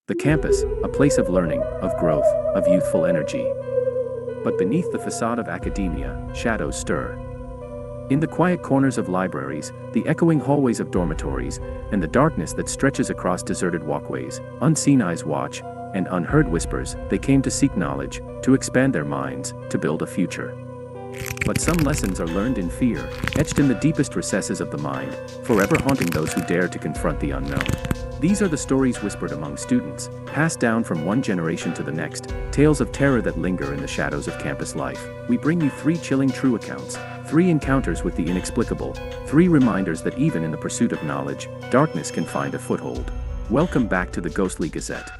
The campus, a place of learning, of growth, of youthful energy. But beneath the facade of academia, shadows stir. In the quiet corners of libraries, the echoing hallways of dormitories, and the darkness that stretches across deserted walkways, unseen eyes watch, and unheard whispers, they came to seek knowledge, to expand their minds, to build a future. But some lessons are learned in fear, etched in the deepest recesses of the mind, forever haunting those who dare to confront the unknown. These are the stories whispered among students, passed down from one generation to the next, tales of terror that linger in the shadows of campus life. We bring you 3 chilling true accounts, 3 encounters with the inexplicable, 3 reminders that even in the pursuit of knowledge, darkness can find a foothold. Welcome back to the Ghostly Gazette.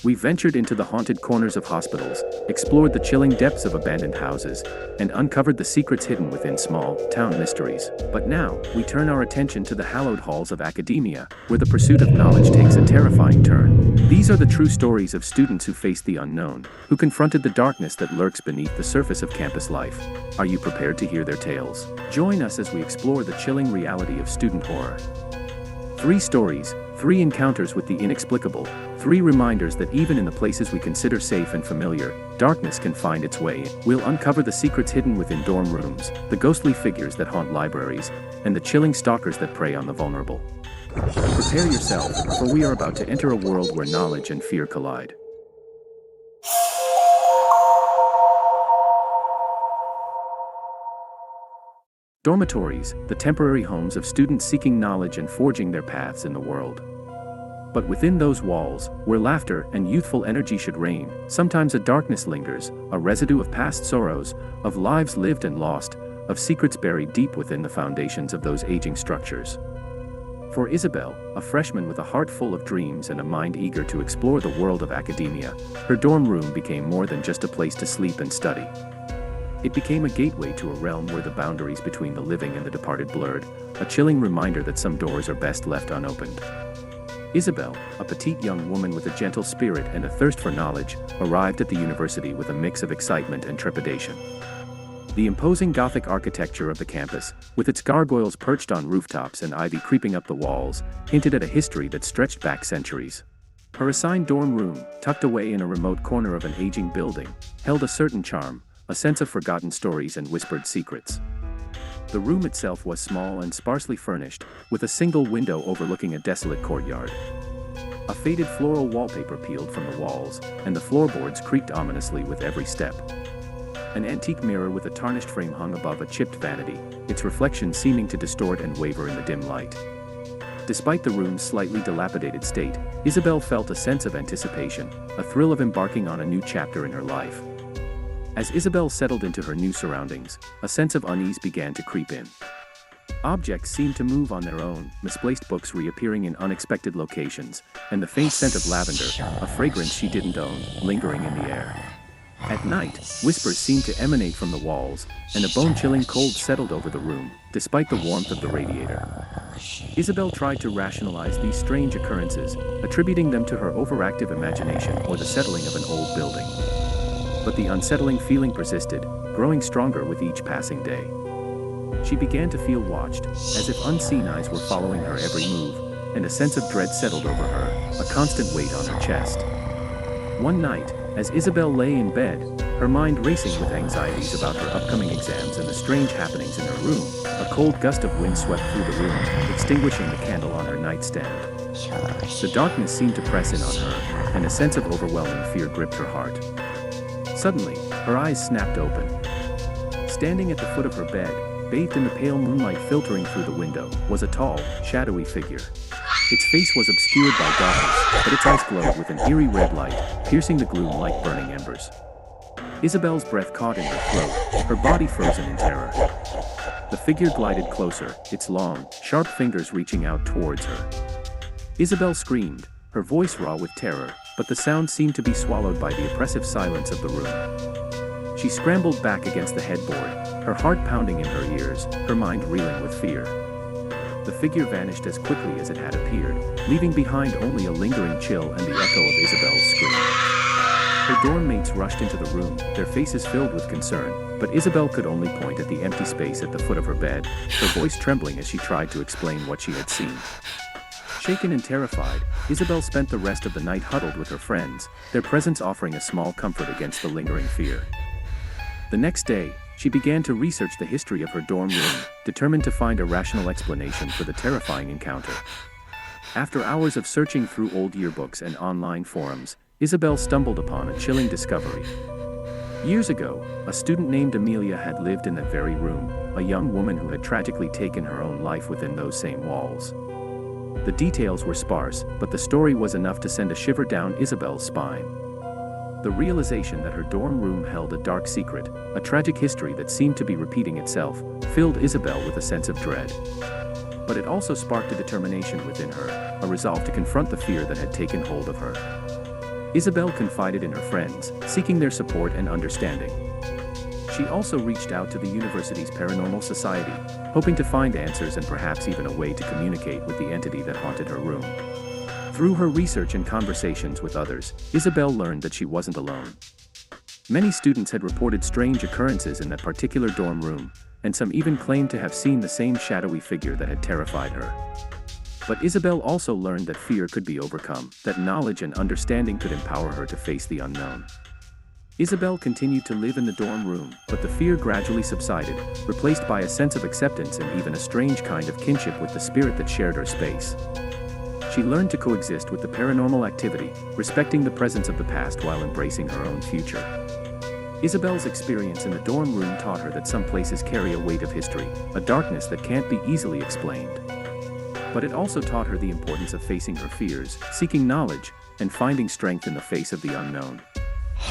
We ventured into the haunted corners of hospitals, explored the chilling depths of abandoned houses, and uncovered the secrets hidden within small-town mysteries. But now, we turn our attention to the hallowed halls of academia, where the pursuit of knowledge takes a terrifying turn. These are the true stories of students who faced the unknown, who confronted the darkness that lurks beneath the surface of campus life. Are you prepared to hear their tales? Join us as we explore the chilling reality of student horror. 3 stories, 3 encounters with the inexplicable, 3 reminders that even in the places we consider safe and familiar, darkness can find its way in. We'll uncover the secrets hidden within dorm rooms, the ghostly figures that haunt libraries, and the chilling stalkers that prey on the vulnerable. Prepare yourself, for we are about to enter a world where knowledge and fear collide. Dormitories, the temporary homes of students seeking knowledge and forging their paths in the world. But within those walls, where laughter and youthful energy should reign, sometimes a darkness lingers, a residue of past sorrows, of lives lived and lost, of secrets buried deep within the foundations of those aging structures. For Isabel, a freshman with a heart full of dreams and a mind eager to explore the world of academia, her dorm room became more than just a place to sleep and study. It became a gateway to a realm where the boundaries between the living and the departed blurred, a chilling reminder that some doors are best left unopened. Isabel, a petite young woman with a gentle spirit and a thirst for knowledge, arrived at the university with a mix of excitement and trepidation. The imposing Gothic architecture of the campus, with its gargoyles perched on rooftops and ivy creeping up the walls, hinted at a history that stretched back centuries. Her assigned dorm room, tucked away in a remote corner of an aging building, held a certain charm, a sense of forgotten stories and whispered secrets. The room itself was small and sparsely furnished, with a single window overlooking a desolate courtyard. A faded floral wallpaper peeled from the walls, and the floorboards creaked ominously with every step. An antique mirror with a tarnished frame hung above a chipped vanity, its reflection seeming to distort and waver in the dim light. Despite the room's slightly dilapidated state, Isabel felt a sense of anticipation, a thrill of embarking on a new chapter in her life. As Isabel settled into her new surroundings, a sense of unease began to creep in. Objects seemed to move on their own, misplaced books reappearing in unexpected locations, and the faint scent of lavender, a fragrance she didn't own, lingering in the air. At night, whispers seemed to emanate from the walls, and a bone-chilling cold settled over the room, despite the warmth of the radiator. Isabel tried to rationalize these strange occurrences, attributing them to her overactive imagination or the settling of an old building. But the unsettling feeling persisted, growing stronger with each passing day. She began to feel watched, as if unseen eyes were following her every move, and a sense of dread settled over her, a constant weight on her chest. One night, as Isabel lay in bed, her mind racing with anxieties about her upcoming exams and the strange happenings in her room, a cold gust of wind swept through the room, extinguishing the candle on her nightstand. The darkness seemed to press in on her, and a sense of overwhelming fear gripped her heart. Suddenly, her eyes snapped open. Standing at the foot of her bed, bathed in the pale moonlight filtering through the window, was a tall, shadowy figure. Its face was obscured by darkness, but its eyes glowed with an eerie red light, piercing the gloom like burning embers. Isabel's breath caught in her throat, her body frozen in terror. The figure glided closer, its long, sharp fingers reaching out towards her. Isabel screamed, her voice raw with terror, but the sound seemed to be swallowed by the oppressive silence of the room. She scrambled back against the headboard, her heart pounding in her ears, her mind reeling with fear. The figure vanished as quickly as it had appeared, leaving behind only a lingering chill and the echo of Isabel's scream. Her dorm mates rushed into the room, their faces filled with concern, but Isabel could only point at the empty space at the foot of her bed, her voice trembling as she tried to explain what she had seen. Shaken and terrified, Isabel spent the rest of the night huddled with her friends, their presence offering a small comfort against the lingering fear. The next day, she began to research the history of her dorm room, determined to find a rational explanation for the terrifying encounter. After hours of searching through old yearbooks and online forums, Isabel stumbled upon a chilling discovery. Years ago, a student named Amelia had lived in that very room, a young woman who had tragically taken her own life within those same walls. The details were sparse, but the story was enough to send a shiver down Isabel's spine. The realization that her dorm room held a dark secret, a tragic history that seemed to be repeating itself, filled Isabel with a sense of dread. But it also sparked a determination within her, a resolve to confront the fear that had taken hold of her. Isabel confided in her friends, seeking their support and understanding. She also reached out to the university's paranormal society, hoping to find answers and perhaps even a way to communicate with the entity that haunted her room. Through her research and conversations with others, Isabel learned that she wasn't alone. Many students had reported strange occurrences in that particular dorm room, and some even claimed to have seen the same shadowy figure that had terrified her. But Isabel also learned that fear could be overcome, that knowledge and understanding could empower her to face the unknown. Isabel continued to live in the dorm room, but the fear gradually subsided, replaced by a sense of acceptance and even a strange kind of kinship with the spirit that shared her space. She learned to coexist with the paranormal activity, respecting the presence of the past while embracing her own future. Isabel's experience in the dorm room taught her that some places carry a weight of history, a darkness that can't be easily explained. But it also taught her the importance of facing her fears, seeking knowledge, and finding strength in the face of the unknown.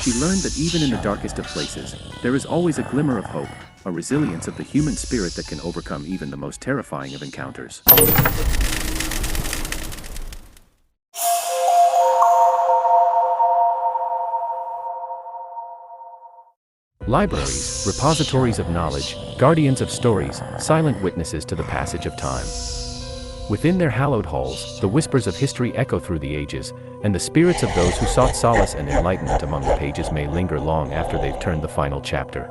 She learned that even in the darkest of places, there is always a glimmer of hope, a resilience of the human spirit that can overcome even the most terrifying of encounters. Libraries, repositories of knowledge, guardians of stories, silent witnesses to the passage of time. Within their hallowed halls, the whispers of history echo through the ages, and the spirits of those who sought solace and enlightenment among the pages may linger long after they've turned the final chapter.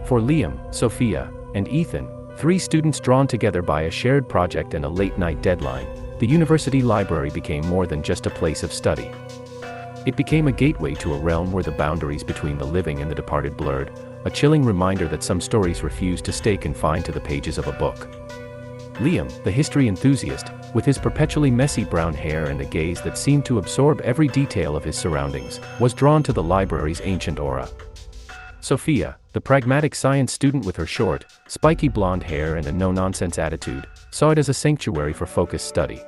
For Liam, Sophia, and Ethan, three students drawn together by a shared project and a late-night deadline, the university library became more than just a place of study. It became a gateway to a realm where the boundaries between the living and the departed blurred, a chilling reminder that some stories refuse to stay confined to the pages of a book. Liam, the history enthusiast, with his perpetually messy brown hair and a gaze that seemed to absorb every detail of his surroundings, was drawn to the library's ancient aura. Sophia, the pragmatic science student with her short, spiky blonde hair and a no-nonsense attitude, saw it as a sanctuary for focused study.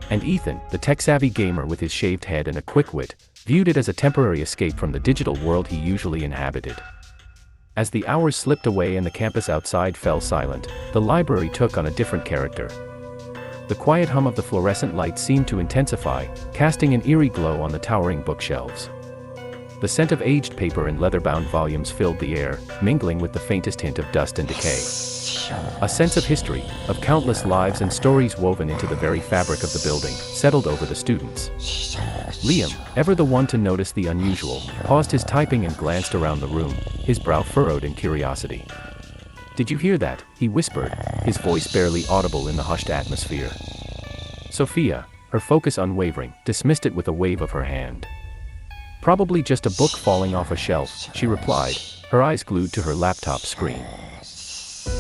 And Ethan, the tech-savvy gamer with his shaved head and a quick wit, viewed it as a temporary escape from the digital world he usually inhabited. As the hours slipped away and the campus outside fell silent, the library took on a different character. The quiet hum of the fluorescent lights seemed to intensify, casting an eerie glow on the towering bookshelves. The scent of aged paper and leather-bound volumes filled the air, mingling with the faintest hint of dust and decay. A sense of history, of countless lives and stories woven into the very fabric of the building, settled over the students. Liam, ever the one to notice the unusual, paused his typing and glanced around the room, his brow furrowed in curiosity. "Did you hear that?" he whispered, his voice barely audible in the hushed atmosphere. Sophia, her focus unwavering, dismissed it with a wave of her hand. "Probably just a book falling off a shelf," she replied, her eyes glued to her laptop screen.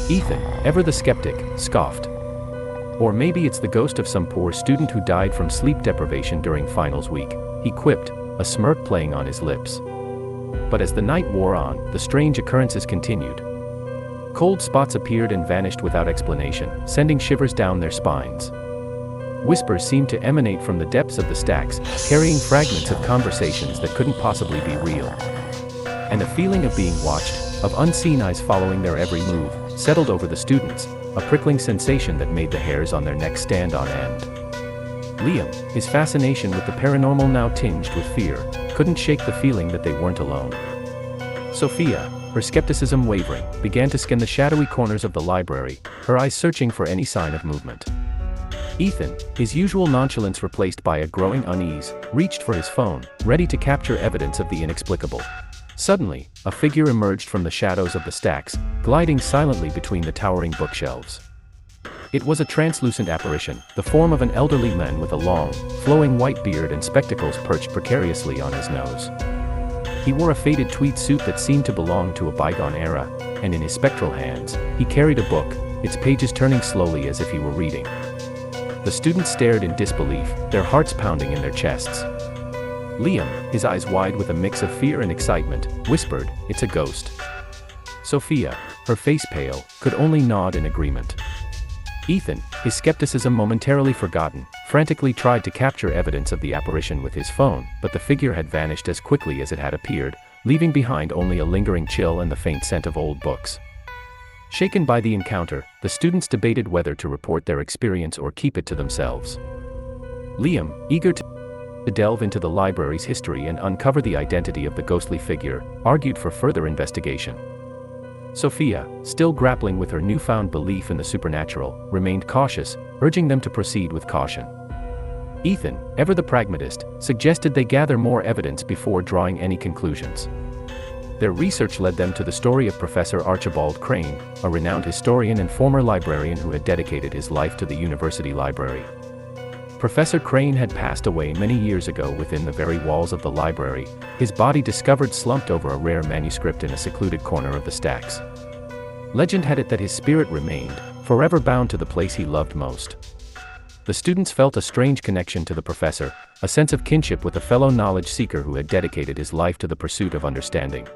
Ethan, ever the skeptic, scoffed. "Or maybe it's the ghost of some poor student who died from sleep deprivation during finals week," he quipped, a smirk playing on his lips. But as the night wore on, the strange occurrences continued. Cold spots appeared and vanished without explanation, sending shivers down their spines. Whispers seemed to emanate from the depths of the stacks, carrying fragments of conversations that couldn't possibly be real. And a feeling of being watched, of unseen eyes following their every move, settled over the students, a prickling sensation that made the hairs on their necks stand on end. Liam, his fascination with the paranormal now tinged with fear, couldn't shake the feeling that they weren't alone. Sophia, her skepticism wavering, began to scan the shadowy corners of the library, her eyes searching for any sign of movement. Ethan, his usual nonchalance replaced by a growing unease, reached for his phone, ready to capture evidence of the inexplicable. Suddenly, a figure emerged from the shadows of the stacks, gliding silently between the towering bookshelves. It was a translucent apparition, the form of an elderly man with a long, flowing white beard and spectacles perched precariously on his nose. He wore a faded tweed suit that seemed to belong to a bygone era, and in his spectral hands, he carried a book, its pages turning slowly as if he were reading. The students stared in disbelief, their hearts pounding in their chests. Liam, his eyes wide with a mix of fear and excitement, whispered, "It's a ghost." Sophia, her face pale, could only nod in agreement. Ethan, his skepticism momentarily forgotten, frantically tried to capture evidence of the apparition with his phone, but the figure had vanished as quickly as it had appeared, leaving behind only a lingering chill and the faint scent of old books. Shaken by the encounter, the students debated whether to report their experience or keep it to themselves. Liam, eager to delve into the library's history and uncover the identity of the ghostly figure, argued for further investigation. Sophia, still grappling with her newfound belief in the supernatural, remained cautious, urging them to proceed with caution. Ethan, ever the pragmatist, suggested they gather more evidence before drawing any conclusions. Their research led them to the story of Professor Archibald Crane, a renowned historian and former librarian who had dedicated his life to the university library. Professor Crane had passed away many years ago within the very walls of the library, his body discovered slumped over a rare manuscript in a secluded corner of the stacks. Legend had it that his spirit remained, forever bound to the place he loved most. The students felt a strange connection to the professor, a sense of kinship with a fellow knowledge seeker who had dedicated his life to the pursuit of understanding.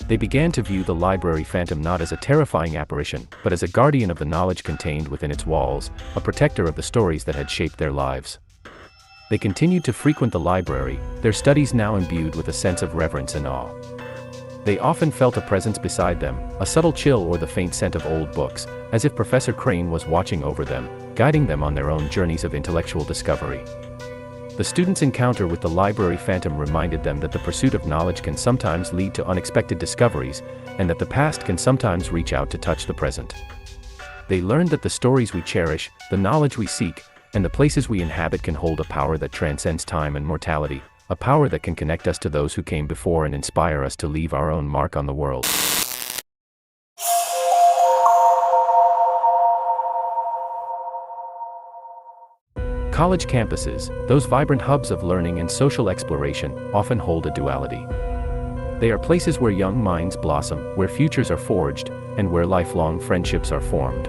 They began to view the library phantom not as a terrifying apparition, but as a guardian of the knowledge contained within its walls, a protector of the stories that had shaped their lives. They continued to frequent the library, their studies now imbued with a sense of reverence and awe. They often felt a presence beside them, a subtle chill or the faint scent of old books, as if Professor Crane was watching over them, guiding them on their own journeys of intellectual discovery. The students' encounter with the library phantom reminded them that the pursuit of knowledge can sometimes lead to unexpected discoveries, and that the past can sometimes reach out to touch the present. They learned that the stories we cherish, the knowledge we seek, and the places we inhabit can hold a power that transcends time and mortality, a power that can connect us to those who came before and inspire us to leave our own mark on the world. College campuses, those vibrant hubs of learning and social exploration, often hold a duality. They are places where young minds blossom, where futures are forged, and where lifelong friendships are formed.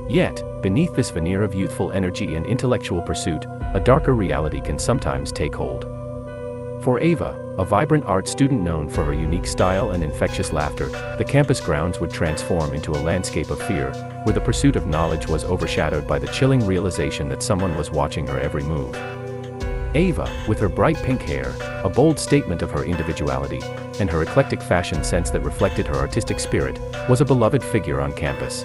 Yet, beneath this veneer of youthful energy and intellectual pursuit, a darker reality can sometimes take hold. For Ava, a vibrant art student known for her unique style and infectious laughter, the campus grounds would transform into a landscape of fear, where the pursuit of knowledge was overshadowed by the chilling realization that someone was watching her every move. Ava, with her bright pink hair, a bold statement of her individuality, and her eclectic fashion sense that reflected her artistic spirit, was a beloved figure on campus.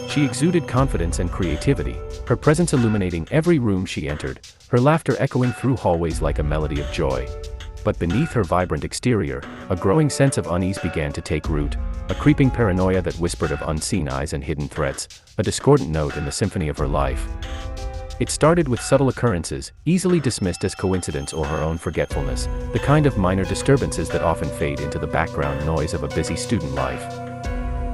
She exuded confidence and creativity, her presence illuminating every room she entered, her laughter echoing through hallways like a melody of joy. But beneath her vibrant exterior, a growing sense of unease began to take root, a creeping paranoia that whispered of unseen eyes and hidden threats, a discordant note in the symphony of her life. It started with subtle occurrences, easily dismissed as coincidence or her own forgetfulness, the kind of minor disturbances that often fade into the background noise of a busy student life.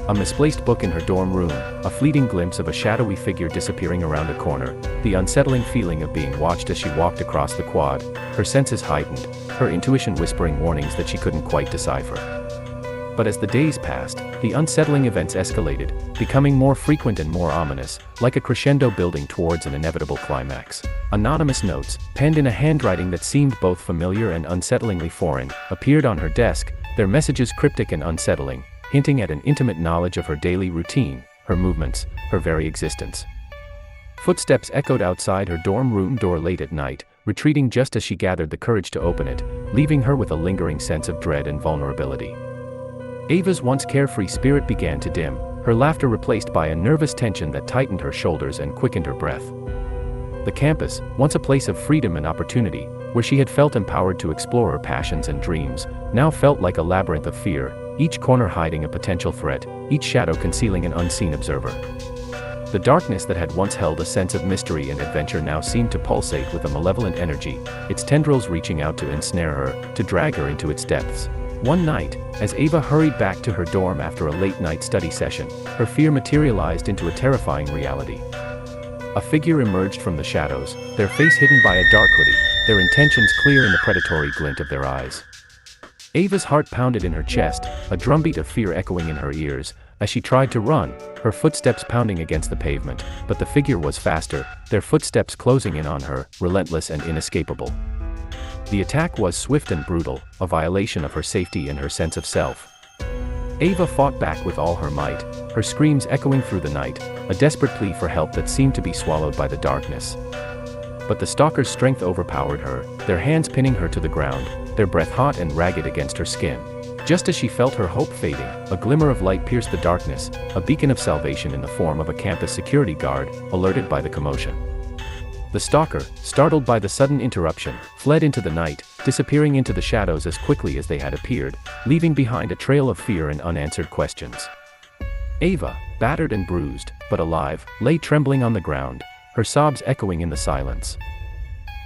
A misplaced book in her dorm room, a fleeting glimpse of a shadowy figure disappearing around a corner, the unsettling feeling of being watched as she walked across the quad, her senses heightened, her intuition whispering warnings that she couldn't quite decipher. But as the days passed, the unsettling events escalated, becoming more frequent and more ominous, like a crescendo building towards an inevitable climax. Anonymous notes, penned in a handwriting that seemed both familiar and unsettlingly foreign, appeared on her desk, their messages cryptic and unsettling, hinting at an intimate knowledge of her daily routine, her movements, her very existence. Footsteps echoed outside her dorm room door late at night, retreating just as she gathered the courage to open it, leaving her with a lingering sense of dread and vulnerability. Ava's once carefree spirit began to dim, her laughter replaced by a nervous tension that tightened her shoulders and quickened her breath. The campus, once a place of freedom and opportunity, where she had felt empowered to explore her passions and dreams, now felt like a labyrinth of fear, each corner hiding a potential threat, each shadow concealing an unseen observer. The darkness that had once held a sense of mystery and adventure now seemed to pulsate with a malevolent energy, its tendrils reaching out to ensnare her, to drag her into its depths. One night, as Ava hurried back to her dorm after a late-night study session, her fear materialized into a terrifying reality. A figure emerged from the shadows, their face hidden by a dark hoodie, their intentions clear in the predatory glint of their eyes. Ava's heart pounded in her chest, a drumbeat of fear echoing in her ears, as she tried to run, her footsteps pounding against the pavement, but the figure was faster, their footsteps closing in on her, relentless and inescapable. The attack was swift and brutal, a violation of her safety and her sense of self. Ava fought back with all her might, her screams echoing through the night, a desperate plea for help that seemed to be swallowed by the darkness. But the stalker's strength overpowered her, their hands pinning her to the ground, their breath hot and ragged against her skin. Just as she felt her hope fading, a glimmer of light pierced the darkness, a beacon of salvation in the form of a campus security guard, alerted by the commotion. The stalker, startled by the sudden interruption, fled into the night, disappearing into the shadows as quickly as they had appeared, leaving behind a trail of fear and unanswered questions. Ava, battered and bruised, but alive, lay trembling on the ground, her sobs echoing in the silence.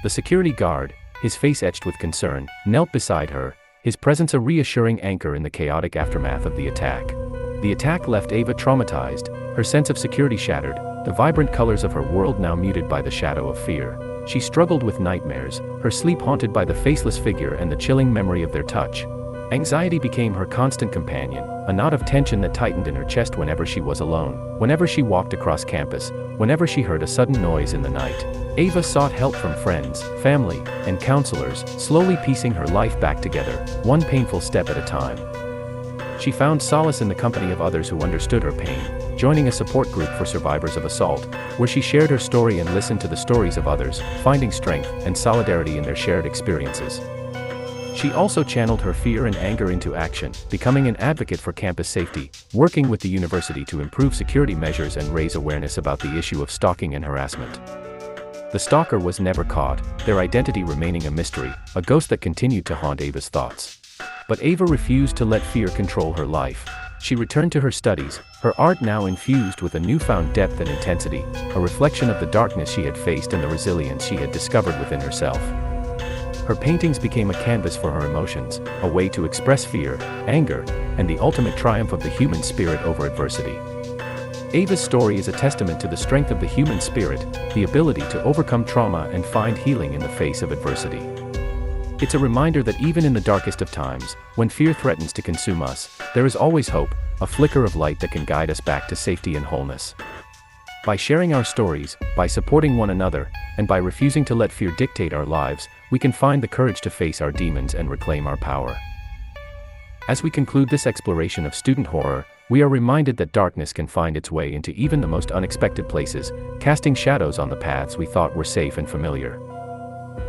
The security guard, his face etched with concern, knelt beside her, his presence a reassuring anchor in the chaotic aftermath of the attack. The attack left Ava traumatized, her sense of security shattered, the vibrant colors of her world now muted by the shadow of fear. She struggled with nightmares, her sleep haunted by the faceless figure and the chilling memory of their touch. Anxiety became her constant companion, a knot of tension that tightened in her chest whenever she was alone, whenever she walked across campus, whenever she heard a sudden noise in the night. Ava sought help from friends, family, and counselors, slowly piecing her life back together, one painful step at a time. She found solace in the company of others who understood her pain, joining a support group for survivors of assault, where she shared her story and listened to the stories of others, finding strength and solidarity in their shared experiences. She also channeled her fear and anger into action, becoming an advocate for campus safety, working with the university to improve security measures and raise awareness about the issue of stalking and harassment. The stalker was never caught, their identity remaining a mystery, a ghost that continued to haunt Ava's thoughts. But Ava refused to let fear control her life. She returned to her studies, her art now infused with a newfound depth and intensity, a reflection of the darkness she had faced and the resilience she had discovered within herself. Her paintings became a canvas for her emotions, a way to express fear, anger, and the ultimate triumph of the human spirit over adversity. Ava's story is a testament to the strength of the human spirit, the ability to overcome trauma and find healing in the face of adversity. It's a reminder that even in the darkest of times, when fear threatens to consume us, there is always hope, a flicker of light that can guide us back to safety and wholeness. By sharing our stories, by supporting one another, and by refusing to let fear dictate our lives, we can find the courage to face our demons and reclaim our power. As we conclude this exploration of student horror, we are reminded that darkness can find its way into even the most unexpected places, casting shadows on the paths we thought were safe and familiar.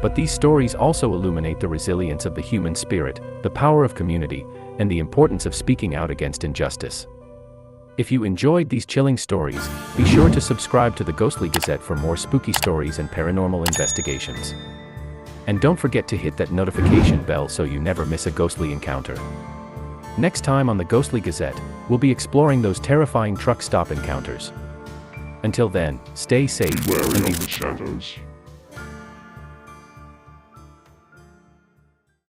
But these stories also illuminate the resilience of the human spirit, the power of community, and the importance of speaking out against injustice. If you enjoyed these chilling stories, be sure to subscribe to the Ghostly Gazette for more spooky stories and paranormal investigations. And don't forget to hit that notification bell so you never miss a ghostly encounter. Next time on the Ghostly Gazette, we'll be exploring those terrifying truck stop encounters. Until then, stay safe and be in the shadows.